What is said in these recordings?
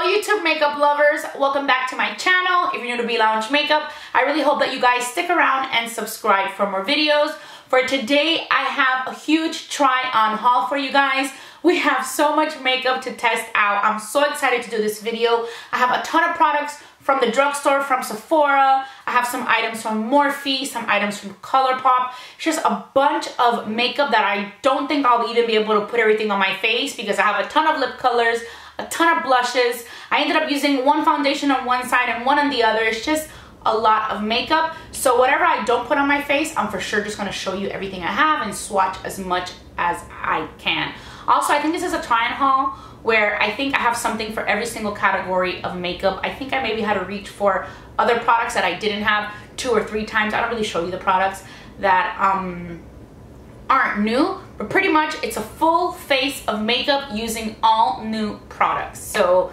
Hello YouTube makeup lovers, welcome back to my channel. If you're new to Be Lounge Makeup, I really hope that you guys stick around and subscribe for more videos. For today, I have a huge try on haul for you guys. We have so much makeup to test out. I'm so excited to do this video. I have a ton of products from the drugstore, from Sephora. I have some items from Morphe, some items from ColourPop. It's just a bunch of makeup that I don't think I'll even be able to put everything on my face because I have a ton of lip colors, a ton of blushes. I ended up using one foundation on one side and one on the other. It's just a lot of makeup. So whatever I don't put on my face, I'm for sure just gonna show you everything I have and swatch as much as I can. Also, I think this is a try-on haul where I think I have something for every single category of makeup. I think I maybe had to reach for other products that I didn't have 2 or 3 times. I don't really show you the products that aren't new, but pretty much it's a full face of makeup using all new products. So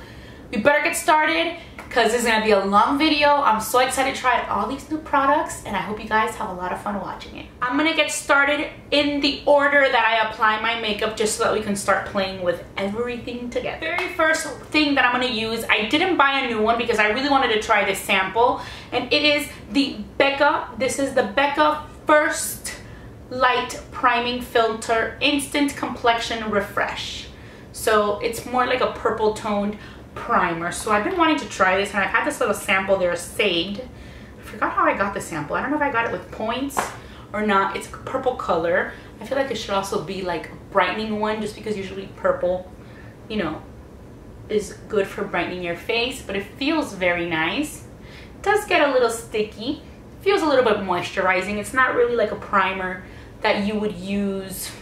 we better get started because this is gonna be a long video. I'm so excited to try all these new products and I hope you guys have a lot of fun watching it. I'm gonna get started in the order that I apply my makeup just so that we can start playing with everything together. Very first thing that I'm gonna use, I didn't buy a new one because I really wanted to try this sample, and it is the Becca. This is the Becca First Light Priming Filter Instant Complexion Refresh. So it's more like a purple toned primer. So I've been wanting to try this and I've had this little sample there saved. I forgot how I got the sample. I don't know if I got it with points or not. It's a purple color. I feel like it should also be like a brightening one just because usually purple, you know, is good for brightening your face, but it feels very nice. It does get a little sticky. It feels a little bit moisturizing. It's not really like a primer that you would use,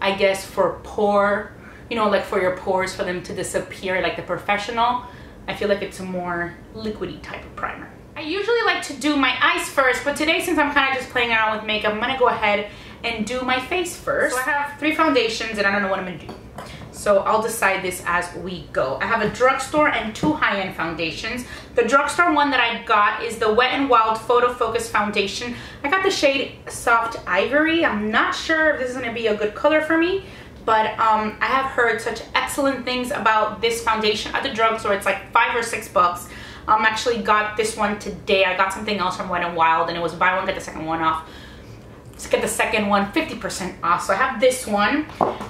I guess, for pore, you know, like for your pores, for them to disappear like the professional. I feel like it's a more liquidy type of primer. I usually like to do my eyes first, but today, since I'm kind of just playing around with makeup, I'm gonna go ahead and do my face first. So I have 3 foundations and I don't know what I'm gonna do. So I'll decide this as we go. I have a drugstore and 2 high-end foundations. The drugstore one that I got is the Wet n Wild Photo Focus Foundation. I got the shade Soft Ivory. I'm not sure if this is gonna be a good color for me, but I have heard such excellent things about this foundation at the drugstore. It's like $5 or $6. Actually got this one today. I got something else from Wet n Wild and it was buy one, get the second one off. Let's get the second one 50% off. So I have this one.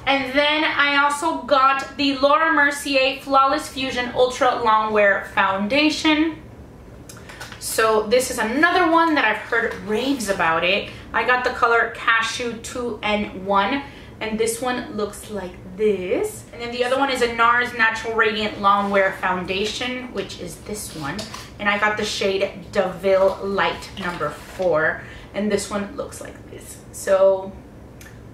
And then I also got the Laura Mercier Flawless Fusion Ultra Longwear Foundation. So this is another one that I've heard raves about it. I got the color Cashew 2N1. And this one looks like this. And then the other one is a Nars Natural Radiant Longwear Foundation, which is this one. And I got the shade Deauville Light number 4. And this one looks like this. So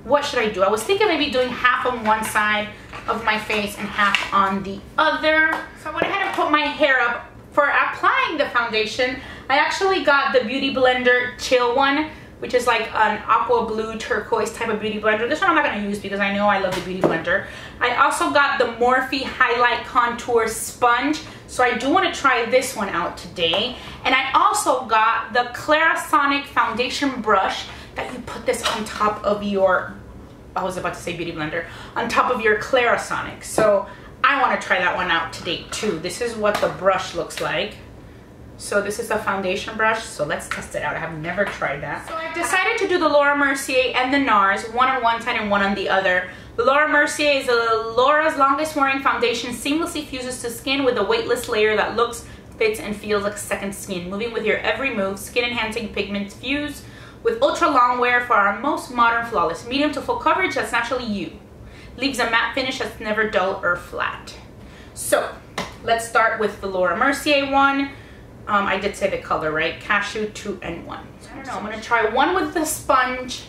what should I do? I was thinking maybe doing half on one side of my face and half on the other. So I went ahead and put my hair up. For applying the foundation, I actually got the Beauty Blender Chill one, which is like an aqua blue turquoise type of beauty blender. This one I'm not gonna use because I know I love the beauty blender. I also got the Morphe Highlight Contour Sponge, so I do wanna try this one out today. And I also got the Clarisonic Foundation Brush that you put this on top of your, I was about to say beauty blender, on top of your Clarisonic. So I wanna try that one out today too. This is what the brush looks like. So this is a foundation brush, so let's test it out. I have never tried that. So I've decided to do the Laura Mercier and the Nars, one on one side and one on the other. The Laura Mercier is Laura's longest wearing foundation, seamlessly fuses to skin with a weightless layer that looks, fits, and feels like second skin. Moving with your every move, skin enhancing pigments fuse with ultra long wear for our most modern flawless. Medium to full coverage that's naturally you. Leaves a matte finish that's never dull or flat. So let's start with the Laura Mercier one. I did say the color, right? Cashew 2N1. I don't know, I'm gonna try one with the sponge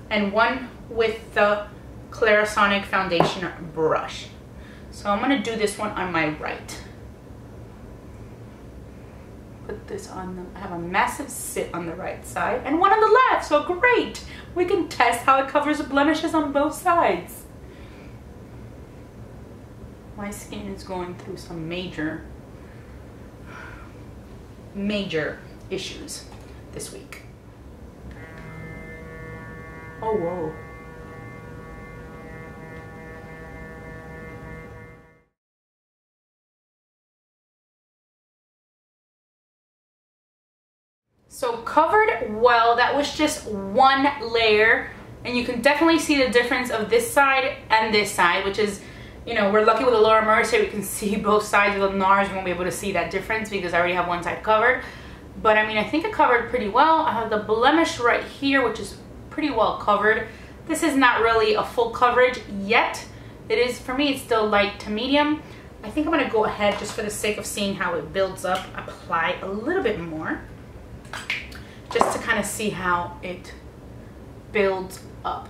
and one with the Clarisonic Foundation brush. So I'm gonna do this one on my right. Put this on the, I have a massive sit on the right side and one on the left, so great. We can test how it covers the blemishes on both sides. My skin is going through some major issues this week. Oh, whoa. So covered well, that was just one layer, and you can definitely see the difference of this side and this side, which is, you know, we're lucky with the Laura Mercier, we can see both sides. Of the Nars, we won't be able to see that difference because I already have one side covered. But I mean, I think it covered pretty well. I have the blemish right here, which is pretty well covered. This is not really a full coverage yet. It is, for me, it's still light to medium. I think I'm gonna go ahead, just for the sake of seeing how it builds up, apply a little bit more, just to kind of see how it builds up.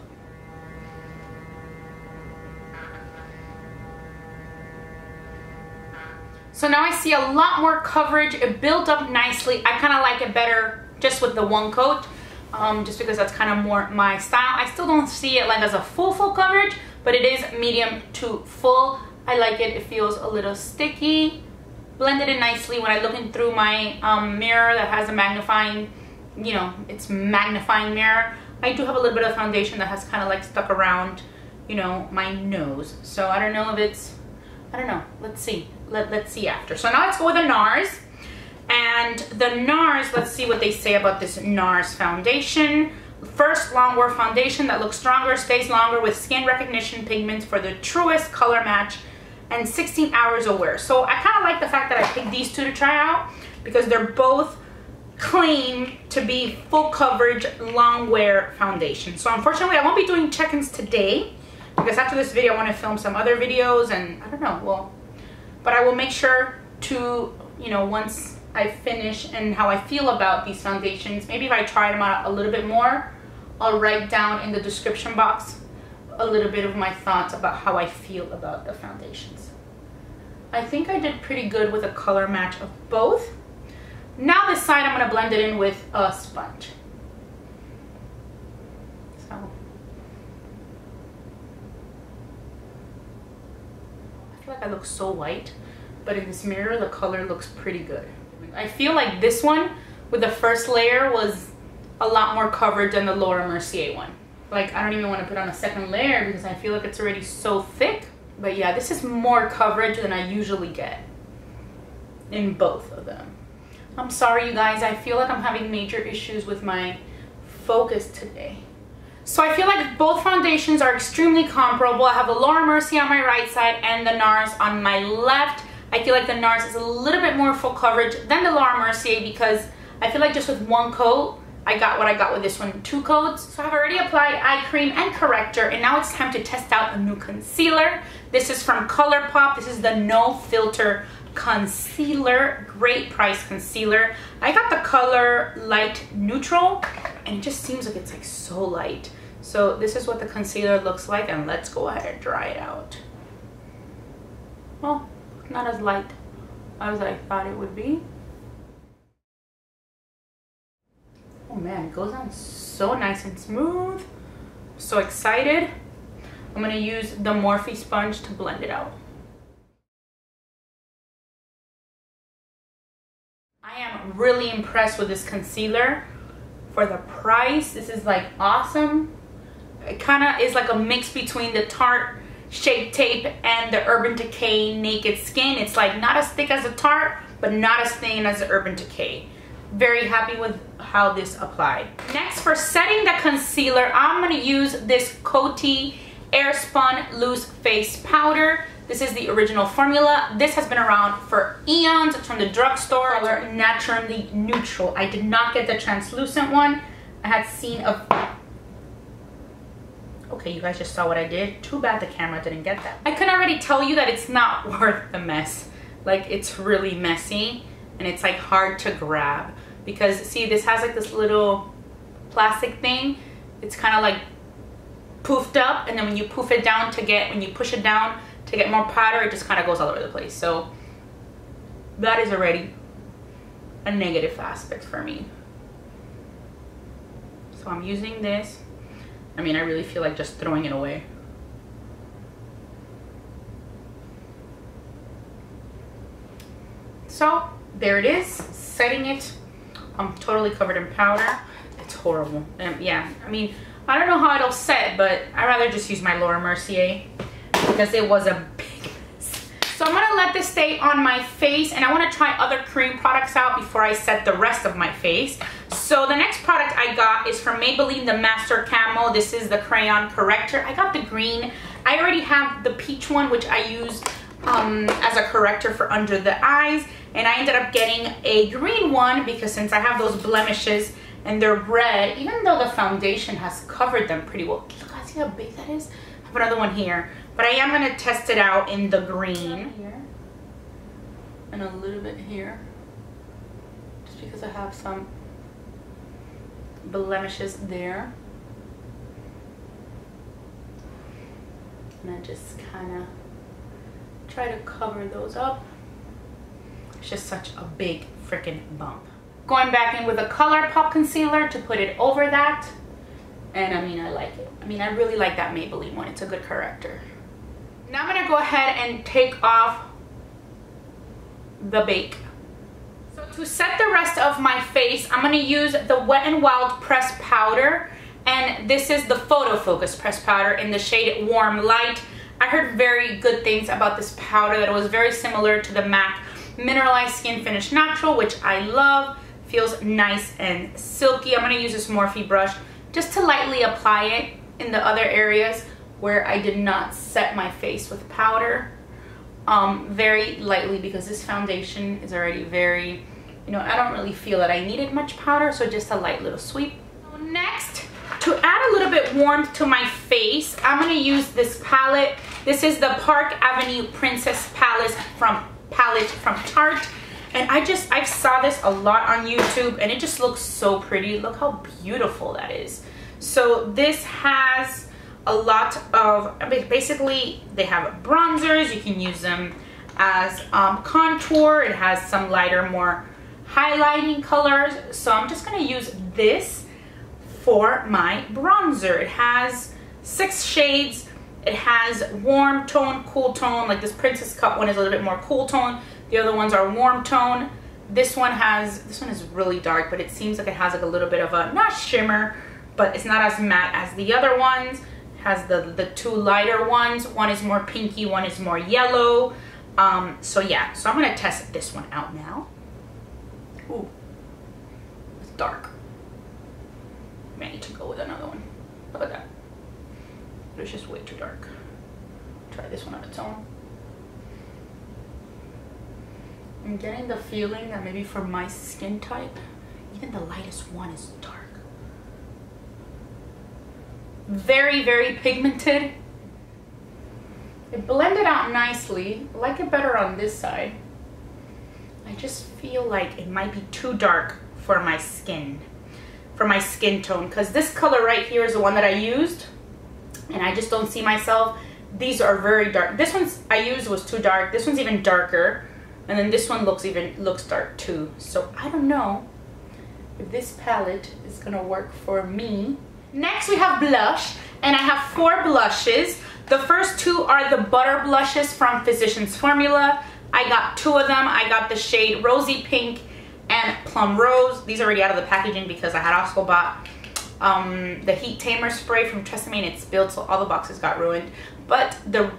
So now I see a lot more coverage. It built up nicely. I kind of like it better just with the one coat, just because that's kind of more my style. I still don't see it like as a full coverage, but it is medium to full. I like it. It feels a little sticky. Blended in nicely. When I look in through my mirror that has a magnifying, you know, it's magnifying mirror, I do have a little bit of foundation that has kind of like stuck around, you know, my nose. So I don't know if it's, I don't know. Let's see. Let's see after. So now let's go with the Nars. And the Nars, let's see what they say about this Nars foundation. First Longwear foundation that looks stronger, stays longer with skin recognition pigments for the truest color match, and 16 hours of wear. So I kind of like the fact that I picked these two to try out because they're both claim to be full coverage Longwear foundation. So unfortunately I won't be doing check-ins today because after this video I want to film some other videos, and I don't know, well, but I will make sure to, you know, once I finish and how I feel about these foundations, maybe if I try them out a little bit more, I'll write down in the description box a little bit of my thoughts about how I feel about the foundations. I think I did pretty good with a color match of both. Now this side I'm going to blend it in with a sponge. So I feel like I look so white, but in this mirror the color looks pretty good. I feel like this one with the first layer was a lot more coverage than the Laura Mercier one. Like, I don't even want to put on a second layer because I feel like it's already so thick. But yeah, this is more coverage than I usually get in both of them. I'm sorry, you guys. I feel like I'm having major issues with my focus today. So I feel like both foundations are extremely comparable. I have the Laura Mercier on my right side and the Nars on my left. I feel like the Nars is a little bit more full coverage than the Laura Mercier because I feel like just with one coat, I got what I got with this one, 2 coats. So I've already applied eye cream and corrector, and now it's time to test out a new concealer. This is from ColourPop. This is the No Filter Concealer. Great price concealer. I got the color light neutral, and it just seems like it's like so light. So this is what the concealer looks like, and let's go ahead and dry it out. Well, not as light as I thought it would be. Oh man, it goes on so nice and smooth. So excited. I'm gonna use the Morphe sponge to blend it out. I am really impressed with this concealer. For the price, this is like awesome. It kind of is like a mix between the Tarte Shape Tape and the Urban Decay Naked Skin. It's like not as thick as the Tarte, but not as thin as the Urban Decay. Very happy with how this applied. Next, for setting the concealer, I'm going to use this Coty Airspun Loose Face Powder. This is the original formula. This has been around for eons. It's from the drugstore. Color Naturally Neutral. I did not get the translucent one. I had seen a... Okay, you guys just saw what I did. Too bad the camera didn't get that. I can already tell you that it's not worth the mess. Like, it's really messy and it's like hard to grab. Because see, this has like this little plastic thing. It's kind of like poofed up, and then when you poof it down to get, when you push it down to get more powder, it just kind of goes all over the place. So that is already a negative aspect for me. So I'm using this. I mean, I really feel like just throwing it away. So there it is, setting it. I'm totally covered in powder. It's horrible. Yeah, I mean, I don't know how it'll set, but I'd rather just use my Laura Mercier because it was a big mess. So I'm gonna let this stay on my face, and I wanna try other cream products out before I set the rest of my face. So the next product I got is from Maybelline, the Master Camo. This is the crayon corrector. I got the green. I already have the peach one, which I use as a corrector for under the eyes. And I ended up getting a green one because since I have those blemishes and they're red, even though the foundation has covered them pretty well. Look, guys, see how big that is? I have another one here. But I am going to test it out in the green. Here. And a little bit here. Just because I have some blemishes there. And I just kind of try to cover those up. It's just such a big freaking bump. Going back in with a Color Pop concealer to put it over that. And I mean, I like it. I mean, I really like that Maybelline one. It's a good corrector. Now I'm gonna go ahead and take off the bake. So to set the rest of my face, I'm gonna use the Wet n Wild pressed powder, and this is the Photo Focus pressed powder in the shade Warm Light. I heard very good things about this powder, that it was very similar to the MAC Mineralized Skin Finish Natural, which I love. Feels nice and silky. I'm gonna use this Morphe brush just to lightly apply it in the other areas where I did not set my face with powder. Very lightly, because this foundation is already very, you know, I don't really feel that I needed much powder, so just a light little sweep. So next, to add a little bit warmth to my face, I'm gonna use this palette. This is the Park Avenue Princess palette from Tarte. And I saw this a lot on YouTube, and it just looks so pretty. Look how beautiful that is. So this has a lot of, basically they have bronzers. You can use them as contour. It has some lighter, more highlighting colors. So I'm just gonna use this for my bronzer. It has 6 shades. It has warm tone, cool tone. Like this Princess Cut one is a little bit more cool tone. The other ones are warm tone. This one is really dark, but it seems like it has like a little bit of a, not shimmer, but it's not as matte as the other ones. It has the 2 lighter ones. One is more pinky, one is more yellow. So yeah, so I'm gonna test this one out now. Ooh, it's dark. I need to go with another one. Look at that. It's just way too dark. Try this one on its own. I'm getting the feeling that maybe for my skin type, even the lightest one is dark. Very, very pigmented. It blended out nicely. I like it better on this side. I just feel like it might be too dark for my skin tone, because this color right here is the one that I used, and I just don't see myself. These are very dark. This one I used was too dark. This one's even darker. And then this one looks dark too. So I don't know if this palette is gonna work for me. Next we have blush, and I have 4 blushes. The first 2 are the butter blushes from Physicians Formula. I got 2 of them. I got the shade Rosy Pink and Plum Rose. These are already out of the packaging because I had also bought the Heat Tamer spray from Tresemme, and it spilled, so all the boxes got ruined. But the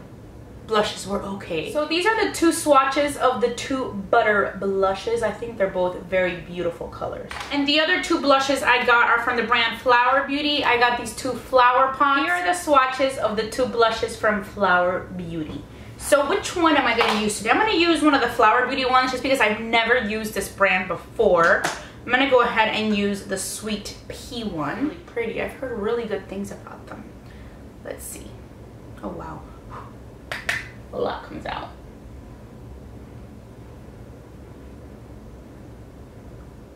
blushes were okay. So these are the 2 swatches of the 2 butter blushes. I think they're both very beautiful colors. And the other 2 blushes I got are from the brand Flower Beauty. I got these 2 flower pots. Here are the swatches of the 2 blushes from Flower Beauty. So which one am I going to use today? I'm going to use one of the Flower Beauty ones just because I've never used this brand before. I'm going to go ahead and use the Sweet Pea one. Really pretty. I've heard really good things about them. Let's see. Oh wow. A lot comes out.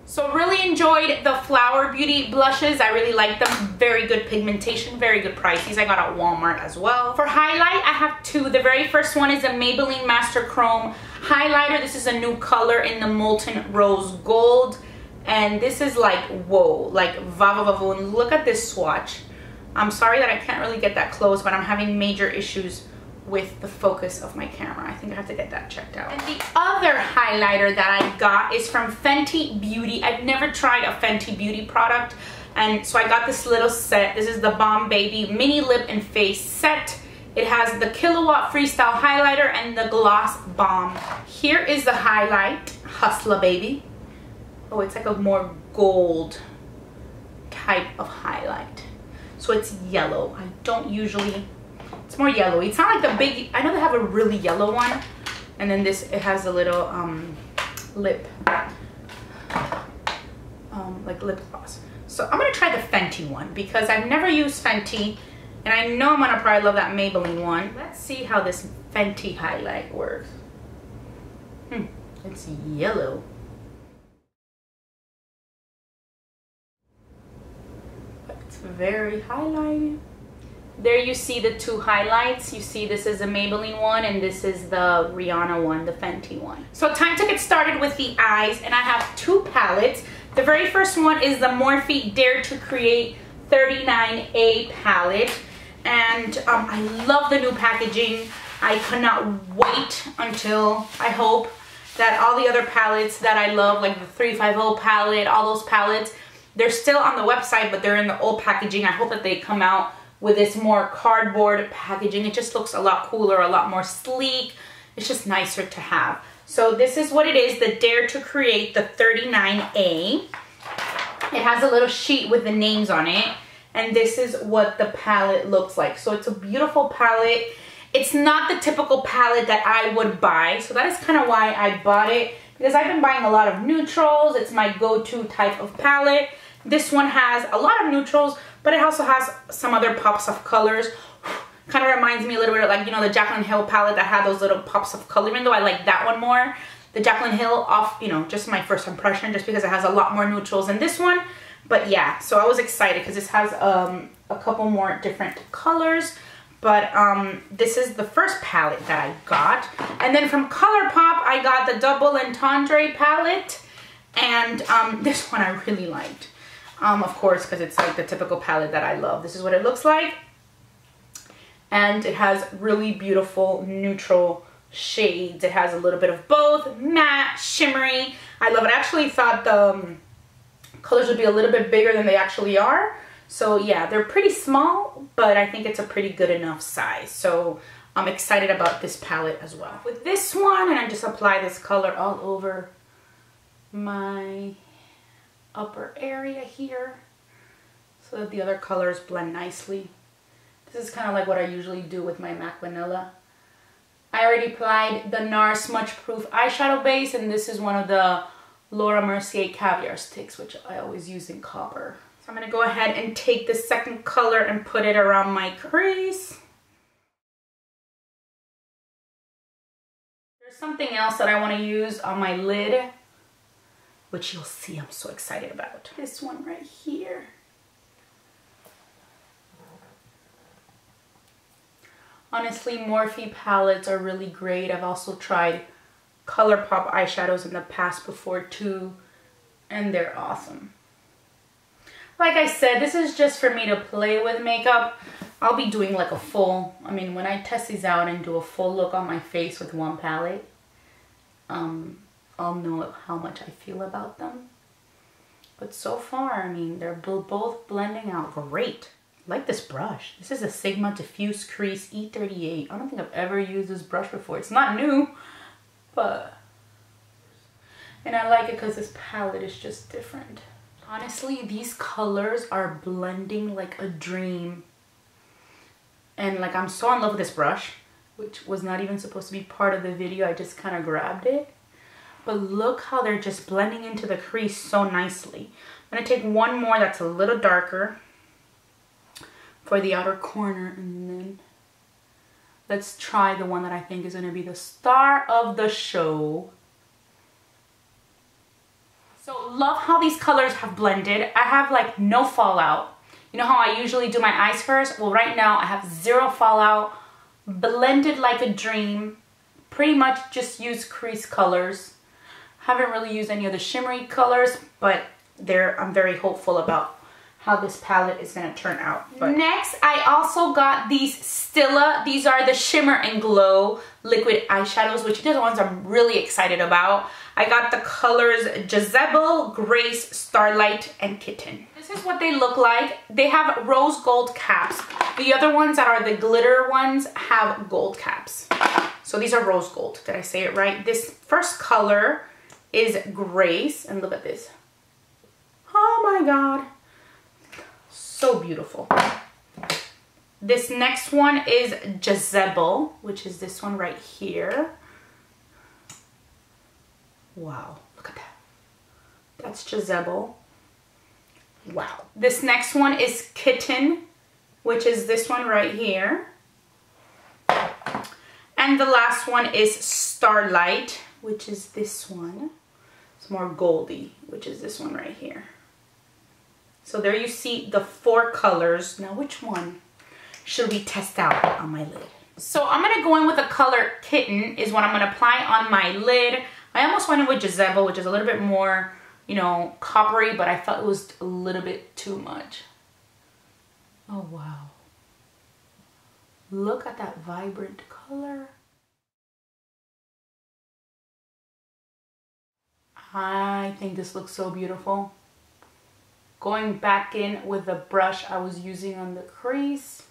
So really enjoyed the Flower Beauty blushes. I really like them. Very good pigmentation, very good price. These I got at Walmart as well. For highlight, I have 2. The very first one is a Maybelline Master Chrome highlighter. This is a new color in the Molten Rose Gold. And this is like, whoa, like va-va-va-voon. Look at this swatch. I'm sorry that I can't really get that close, but I'm having major issues with the focus of my camera. I think I have to get that checked out. And the other highlighter that I got is from Fenty Beauty. I've never tried a Fenty Beauty product, and so I got this little set. This is the Bomb Baby Mini Lip and Face Set It has the Kilowatt Freestyle Highlighter and the Gloss Bomb. Here is the highlight, Hustler Baby. Oh, it's like a more gold type of highlight. So it's yellow. I don't usually, it's more yellowy. It's not like the big, I know they have a really yellow one. And then this, it has a little lip, like lip gloss. So I'm gonna try the Fenty one because I've never used Fenty. And I know I'm gonna probably love that Maybelline one. Let's see how this Fenty highlight works. It's yellow. But it's very highlighted. There you see the two highlights. You see this is the Maybelline one and this is the Rihanna one, the Fenty one. So time to get started with the eyes, and I have two palettes. The very first one is the Morphe Dare to Create 39A palette. And I love the new packaging. I cannot wait until, I hope that all the other palettes that I love, like the 350 palette, all those palettes, they're still on the website, but they're in the old packaging. I hope that they come out with this more cardboard packaging. It just looks a lot cooler, a lot more sleek. It's just nicer to have. So this is what it is, the Dare to Create, the 39A. It has a little sheet with the names on it. And this is what the palette looks like. So it's a beautiful palette. It's not the typical palette that I would buy. So that is kind of why I bought it. Because I've been buying a lot of neutrals. It's my go-to type of palette. This one has a lot of neutrals, but it also has some other pops of colors. Kind of reminds me a little bit of, like, you know, the Jaclyn Hill palette that had those little pops of color, even though I like that one more. The Jaclyn Hill off, you know, just my first impression, just because it has a lot more neutrals than this one. But yeah, so I was excited because this has a couple more different colors. But this is the first palette that I got. And then from ColourPop, I got the Double Entendre palette. And this one I really liked. Of course, because it's like the typical palette that I love. This is what it looks like. And it has really beautiful neutral shades. It has a little bit of both, matte, shimmery. I love it. I actually thought the colors would be a little bit bigger than they actually are. So yeah, they're pretty small, but I think it's a pretty good enough size. So I'm excited about this palette as well. With this one, and I just apply this color all over my upper area here so that the other colors blend nicely. This is kind of like what I usually do with my MAC Vanilla. I already applied the Nars Smudge Proof eyeshadow base, and this is one of the Laura Mercier Caviar Sticks, which I always use in copper. So I'm going to go ahead and take the second color and put it around my crease. There's something else that I want to use on my lid, which you'll see I'm so excited about. This one right here. Honestly, Morphe palettes are really great. I've also tried ColourPop eyeshadows in the past before too, and they're awesome. Like I said, this is just for me to play with makeup. I'll be doing like a full, I mean, when I test these out and do a full look on my face with one palette, I'll know how much I feel about them. But so far, I mean, they're both blending out great. I like this brush. This is a Sigma Diffuse Crease E38. I don't think I've ever used this brush before. It's not new, but, and I like it because this palette is just different. Honestly, these colors are blending like a dream. And like, I'm so in love with this brush, which was not even supposed to be part of the video. I just kind of grabbed it. But look how they're just blending into the crease so nicely. I'm going to take one more that's a little darker for the outer corner, and then let's try the one that I think is going to be the star of the show. So love how these colors have blended. I have like no fallout. You know how I usually do my eyes first? Well, right now I have zero fallout, blended like a dream. Pretty much just use crease colors. Haven't really used any of the shimmery colors, but I'm very hopeful about how this palette is going to turn out. But next, I also got these Stila. These are the Shimmer and Glow liquid eyeshadows, which are the ones I'm really excited about. I got the colors Jezebel, Grace, Starlight, and Kitten. This This is what they look like. They have rose gold caps. The other ones that are the glitter ones have gold caps. So these are rose gold. Did I say it right? This first color is Grace. And look at this. Oh my God. So beautiful. This next one is Jezebel, which is this one right here. Wow, look at that. That's Jezebel. Wow. This next one is Kitten, which is this one right here. And the last one is Starlight, which is this one. It's more goldy, which is this one right here. So there you see the 4 colors. Now which one should we test out on my lid? So I'm gonna go in with the color Kitten is what I'm gonna apply on my lid. I almost went in with Jezebel, which is a little bit more, you know, coppery, but I felt it was a little bit too much. Oh, wow. Look at that vibrant color. I think this looks so beautiful. Going back in with the brush I was using on the crease.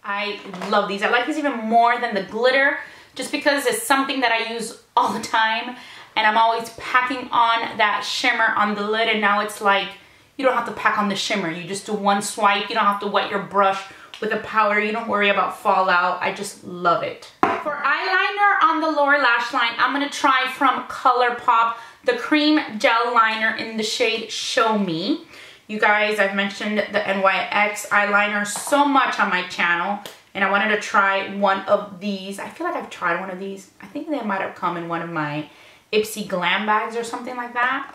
I love these. I like these even more than the glitter, just because it's something that I use all the time. And I'm always packing on that shimmer on the lid, and now it's like, you don't have to pack on the shimmer. You just do one swipe. You don't have to wet your brush with the powder. You don't worry about fallout. I just love it. For eyeliner on the lower lash line, I'm gonna try from ColourPop the cream gel liner in the shade Show Me. You guys, I've mentioned the NYX eyeliner so much on my channel, and I wanted to try one of these. I feel like I've tried one of these. I think they might have come in one of my Ipsy glam bags or something like that.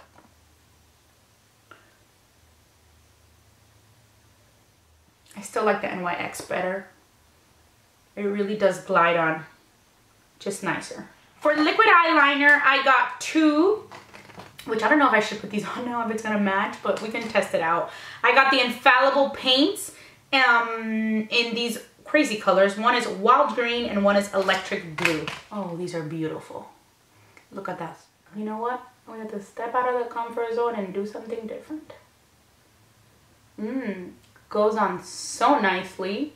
I still like the NYX better. It really does glide on just nicer. For liquid eyeliner, I got 2, which I don't know if I should put these on now, if it's gonna match, but we can test it out. I got the Infallible paints in these crazy colors. One is wild green and one is electric blue. Oh, these are beautiful. Look at that. You know what? We have to step out of the comfort zone and do something different. Goes on so nicely.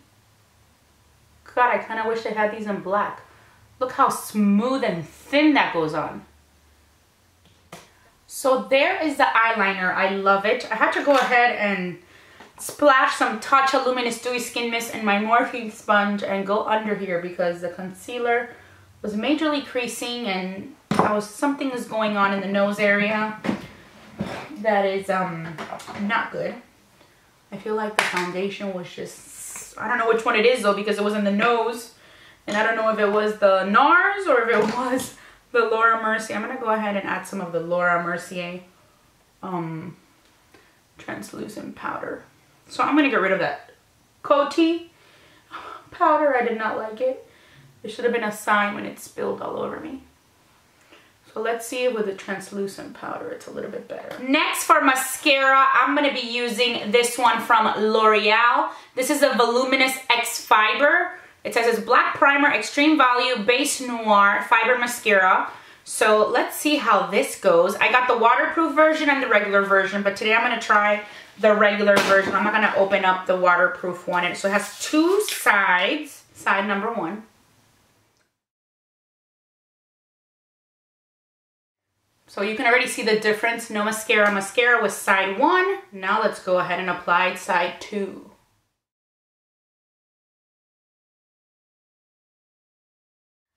God, I kind of wish they had these in black. Look how smooth and thin that goes on. So there is the eyeliner. I love it. I had to go ahead and splash some Tatcha Luminous Dewy Skin Mist in my Morphe sponge and go under here because the concealer was majorly creasing and something is going on in the nose area that is not good. I feel like the foundation was just, I don't know which one it is though, because it was in the nose, and I don't know if it was the Nars or if it was the Laura Mercier. I'm gonna go ahead and add some of the Laura Mercier translucent powder. So I'm gonna get rid of that Coty powder. I did not like it. It should have been a sign when it spilled all over me. So let's see if with the translucent powder it's a little bit better. Next for mascara, I'm going to be using this one from L'Oreal. This is a Voluminous X Fiber. It says it's Black Primer, Extreme Value, Base Noir Fiber Mascara. So let's see how this goes. I got the waterproof version and the regular version, but today I'm going to try the regular version. I'm not going to open up the waterproof one. So it has 2 sides. Side number 1. So you can already see the difference. No mascara. Mascara was side 1. Now let's go ahead and apply side 2.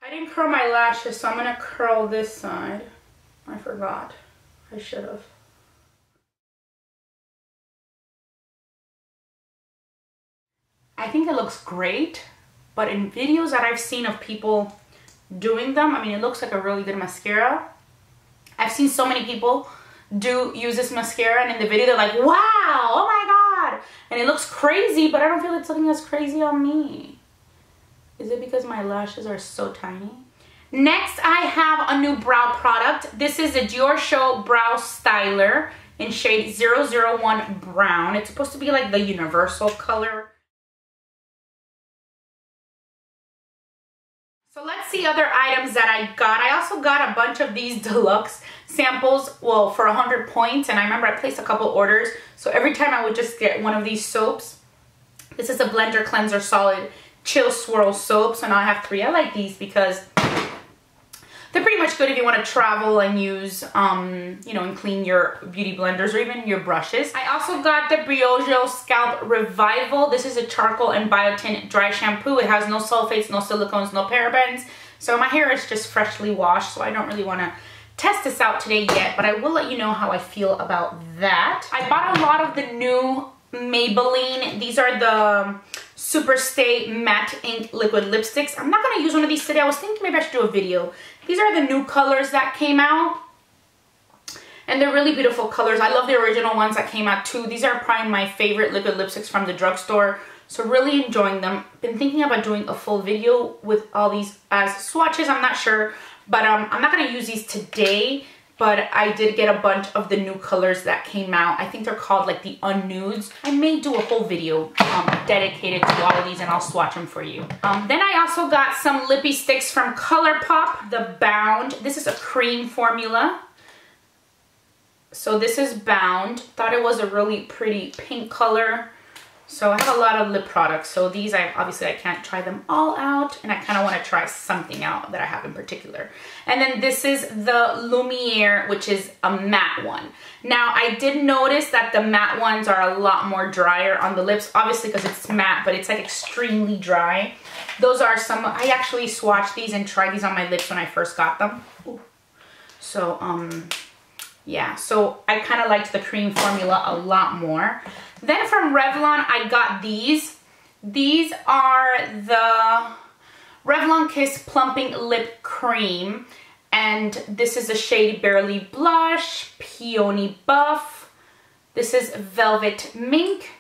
I didn't curl my lashes, so I'm going to curl this side. I forgot. I should have. I think it looks great, but in videos that I've seen of people doing them, I mean, it looks like a really good mascara. I've seen so many people use this mascara, and in the video they're like, wow, oh my god, and it looks crazy, but I don't feel it's looking as crazy on me. Is it because my lashes are so tiny? Next, I have a new brow product. This is a Dior Show Brow Styler in shade 001 Brown. It's supposed to be like the universal color. So let's see other items that I got. I also got a bunch of these deluxe samples, well, for 100 points. And I remember I placed a couple orders. So every time I would just get one of these soaps. This is a Blender Cleanser Solid Chill Swirl soap. So now I have 3. I like these because they're pretty much good if you want to travel and use, you know, and clean your beauty blenders or even your brushes. I also got the Briogeo Scalp Revival. This is a charcoal and biotin dry shampoo. It has no sulfates, no silicones, no parabens. So my hair is just freshly washed, so I don't really want to test this out today yet, but I will let you know how I feel about that. I bought a lot of the new Maybelline. These are the Super Stay Matte Ink Liquid Lipsticks. I'm not going to use one of these today. I was thinking maybe I should do a video. These are the new colors that came out. And they're really beautiful colors. I love the original ones that came out too. These are probably my favorite liquid lipsticks from the drugstore. So really enjoying them. Been thinking about doing a full video with all these as swatches. I'm not sure. But I'm not going to use these today. But I did get a bunch of the new colors that came out. I think they're called like the Unnudes. I may do a whole video dedicated to all of these and I'll swatch them for you. Then I also got some lippy sticks from ColourPop, the Bound. This is a cream formula. So this is Bound. Thought it was a really pretty pink color. So I have a lot of lip products. So these, obviously I can't try them all out. And I kind of want to try something out that I have in particular. And then this is the Lumiere, which is a matte one. Now I did notice that the matte ones are a lot more drier on the lips. Obviously because it's matte, but it's like extremely dry. Those are some, I actually swatched these and tried these on my lips when I first got them. Ooh. So, yeah, so I kind of liked the cream formula a lot more. Then from Revlon, I got these. These are the Revlon Kiss Plumping Lip Cream. And this is a shade Barely Blush, Peony Buff. This is Velvet Mink.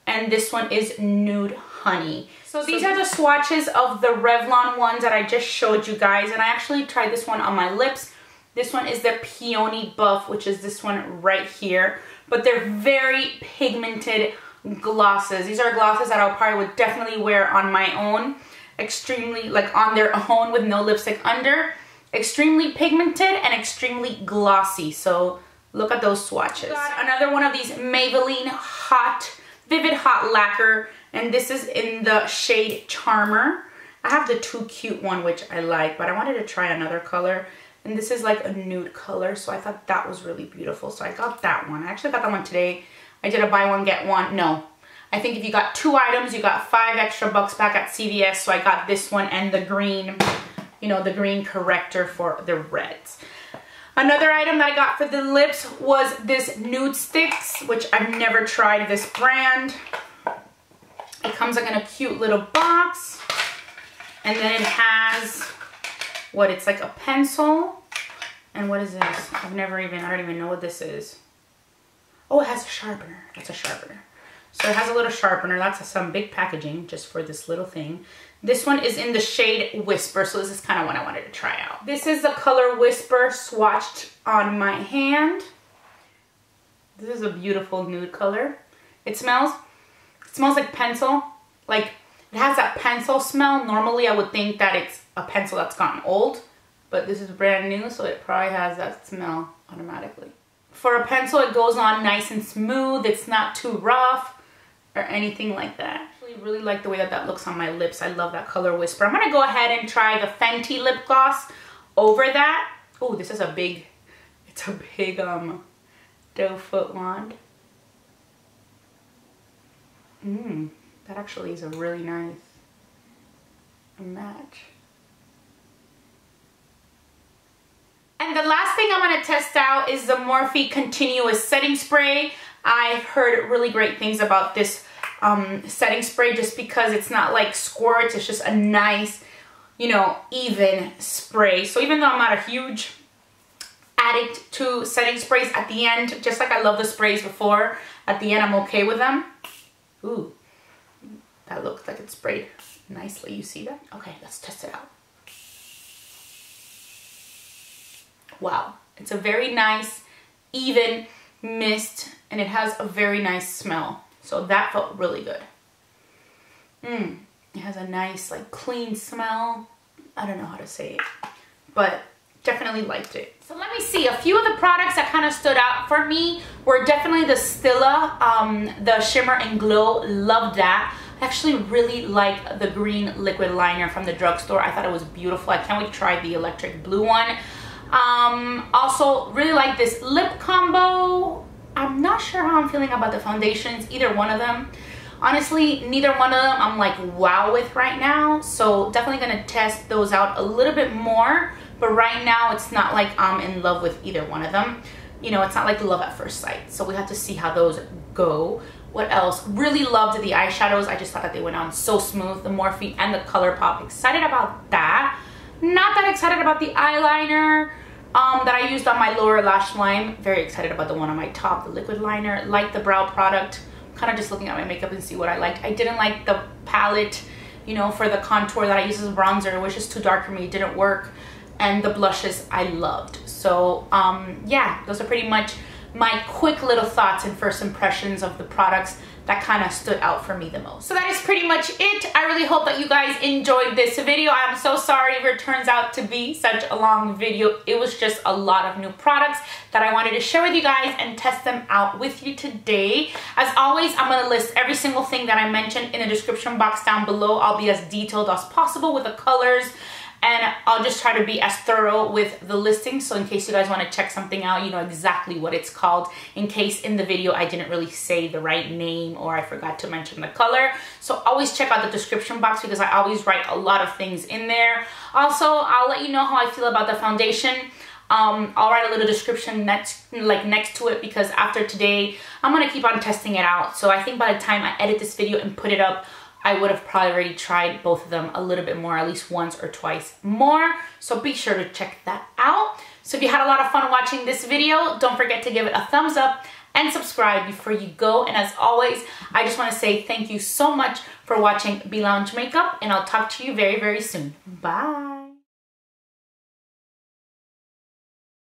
And this one is Nude Honey. So these are the swatches of the Revlon ones that I just showed you guys. And I actually tried this one on my lips. This one is the Peony Buff, which is this one right here. But they're very pigmented glosses. These are glosses that I probably would definitely wear on my own. Extremely, like on their own with no lipstick under. Extremely pigmented and extremely glossy. So look at those swatches. Got another one of these Maybelline Vivid Hot Lacquer. And this is in the shade Charmer. I have the Too Cute one, which I like. But I wanted to try another color. And this is like a nude color, so I thought that was really beautiful. So I got that one. I actually got that one today. I did a buy one, get one. No. I think if you got 2 items, you got $5 extra back at CVS. So I got this one and the green, you know, the green corrector for the reds. Another item that I got for the lips was this Nude Sticks, which I've never tried this brand. It comes like in a cute little box. And then it has... what, it's like a pencil. And what is this? I don't even know what this is. Oh, it has a sharpener. That's a sharpener. So it has a little sharpener. That's some big packaging just for this little thing. This one is in the shade Whisper. So this is kind of what I wanted to try out. This is the color Whisper swatched on my hand. This is a beautiful nude color. It smells like pencil. Like, it has that pencil smell. Normally I would think that it's a pencil that's gotten old, but this is brand new, so it probably has that smell automatically. For a pencil, it goes on nice and smooth. It's not too rough or anything like that. I actually really like the way that that looks on my lips. I love that color Whisper. I'm gonna go ahead and try the Fenty lip gloss over that. Oh, this is a big, it's a big doe foot wand. That actually is a really nice match. And the last thing I'm going to test out is the Morphe Continuous Setting Spray. I've heard really great things about this setting spray just because it's not like squirts. It's just a nice, you know, even spray. So even though I'm not a huge addict to setting sprays, at the end, just like I love the sprays before, at the end I'm okay with them. Ooh, that looks like it's sprayed nicely. You see that? Okay, let's test it out. Wow, it's a very nice, even mist, and it has a very nice smell. So that felt really good. It has a nice, like, clean smell. I don't know how to say it, but definitely liked it. So let me see, a few of the products that kind of stood out for me were definitely the Stila, the Shimmer and Glow. Loved that. I actually really like the green liquid liner from the Drugstore. I thought it was beautiful. I can't wait to try the electric blue one. Also really like this lip combo. I'm not sure how I'm feeling about the foundations, either one of them. Honestly, neither one of them I'm like wow with right now, so definitely gonna test those out a little bit more, but right now it's not like I'm in love with either one of them. You know, it's not like love at first sight, so we have to see how those go. What else? Really loved the eyeshadows. I just thought that they went on so smooth, the Morphe and the ColourPop. Excited about that. Not that excited about the eyeliner that I used on my lower lash line. Very excited about the one on my top, the liquid liner. Like the brow product. Kind of just looking at my makeup and see what I liked. I didn't like the palette, you know, for the contour that I use as a bronzer. It was just too dark for me. It didn't work. And the blushes I loved. So yeah, those are pretty much my quick little thoughts and first impressions of the products that kind of stood out for me the most. So that is pretty much it. I really hope that you guys enjoyed this video. I'm so sorry if it turns out to be such a long video. It was just a lot of new products that I wanted to share with you guys and test them out with you today. As always, I'm gonna list every single thing that I mentioned in the description box down below. I'll be as detailed as possible with the colors, and I'll just try to be as thorough with the listing, so in case you guys want to check something out, you know exactly what it's called, in case in the video I didn't really say the right name or I forgot to mention the color. So always check out the description box because I always write a lot of things in there. Also, I'll let you know how I feel about the foundation. I'll write a little description next to it, because after today, I'm gonna keep on testing it out. So I think by the time I edit this video and put it up, I would have probably already tried both of them a little bit more, at least once or twice more. So be sure to check that out. So if you had a lot of fun watching this video, don't forget to give it a thumbs up and subscribe before you go. And as always, I just want to say thank you so much for watching Be Lounge Makeup, and I'll talk to you very, very soon. Bye.